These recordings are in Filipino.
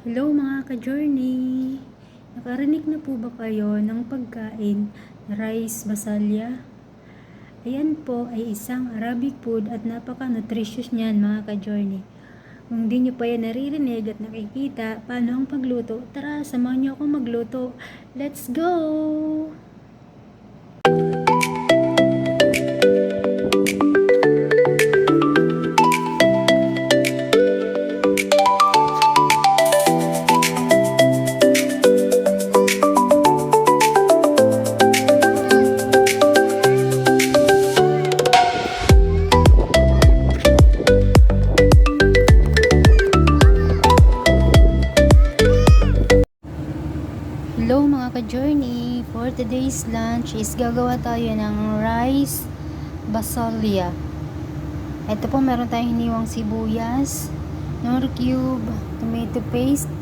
Hello mga ka-journey! Nakarinig na po ba kayo ng pagkain na rice basalya? Ayan po ay isang Arabic food at napaka-nutritious niyan mga ka-journey. Kung di nyo pa yan naririnig at nakikita paano ang pagluto, tara samahan nyo akong magluto. Let's go! Hello mga ka-journey! For today's lunch is gagawa tayo ng rice basalya. Ito po meron tayong hiniwang sibuyas, nor cube, tomato paste,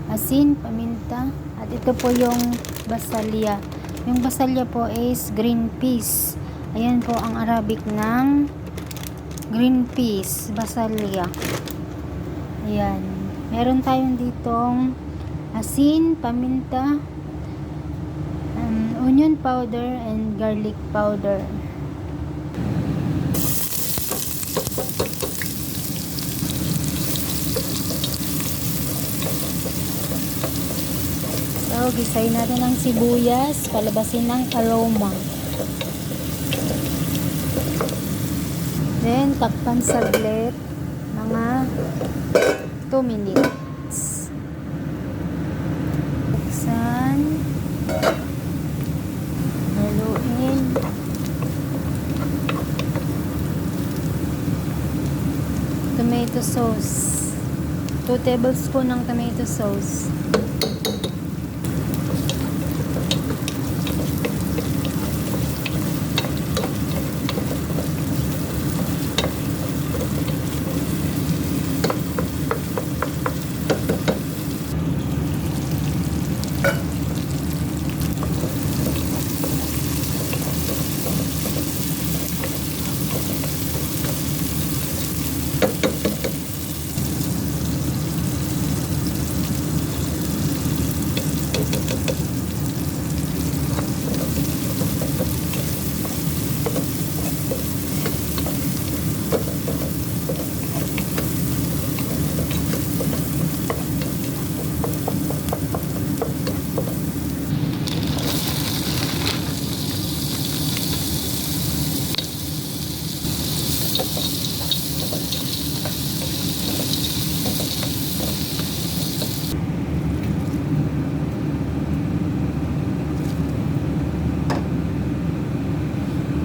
asin, paminta, at ito po yung basalya. Yung basalya po is green peas. Ayan po ang Arabic ng green peas, basalya. Ayan. Meron tayong ditong asin, paminta, onion powder, and garlic powder. So, gisayin natin ang sibuyas, palabasin ng aroma. Then, takpan saglit, mga 2 minutes. Buksan. Haluin. Tomato sauce. 2 tablespoon ng tomato sauce.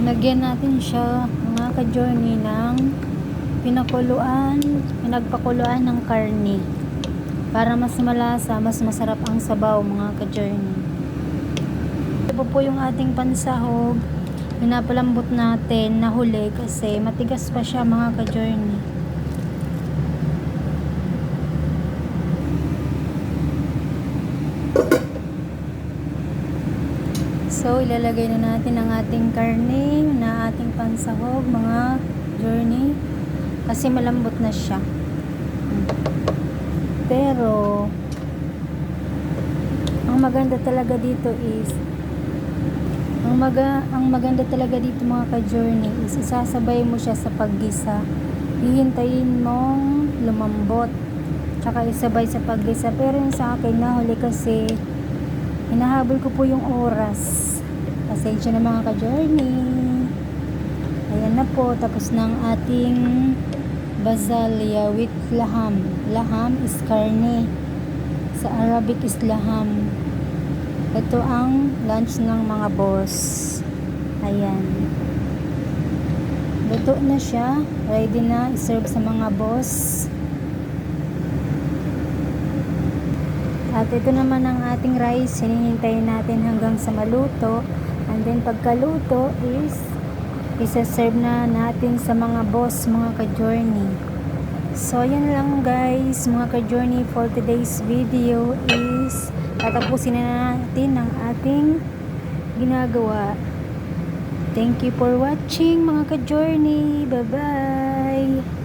Lagyan natin siya mga ka-journey ng pinagpakuluan ng karne para mas malasa, mas masarap ang sabaw mga ka-journey. Ito po yung ating pansahog, pinapalambot natin na huli kasi matigas pa siya mga ka-journey. So, ilalagay na natin ang ating karne na ating pansahog, mga journey. Kasi malambot na siya. Pero, ang maganda talaga dito is, ang maganda talaga dito mga ka-journey is, isasabay mo siya sa paggisa. Hihintayin mong lumambot. Tsaka isabay sa paggisa. Pero yung sa akin, nahuli kasi, hinahabol ko po yung oras. Pasensya na mga ka-journey. Ayan na po, tapos ng ating basalya with laham. Laham is karne. Sa Arabic is laham. Ito ang lunch ng mga boss. Ayan. Luto na siya. Ready na iserve sa mga boss. At ito naman ang ating rice. Hinihintayin natin hanggang sa maluto. And then pagkaluto is isa-serve na natin sa mga boss, mga ka-journey. So yan lang guys, mga ka-journey, for today's video is tatapusin na natin ang ating ginagawa. Thank you for watching mga ka-journey. Bye-bye!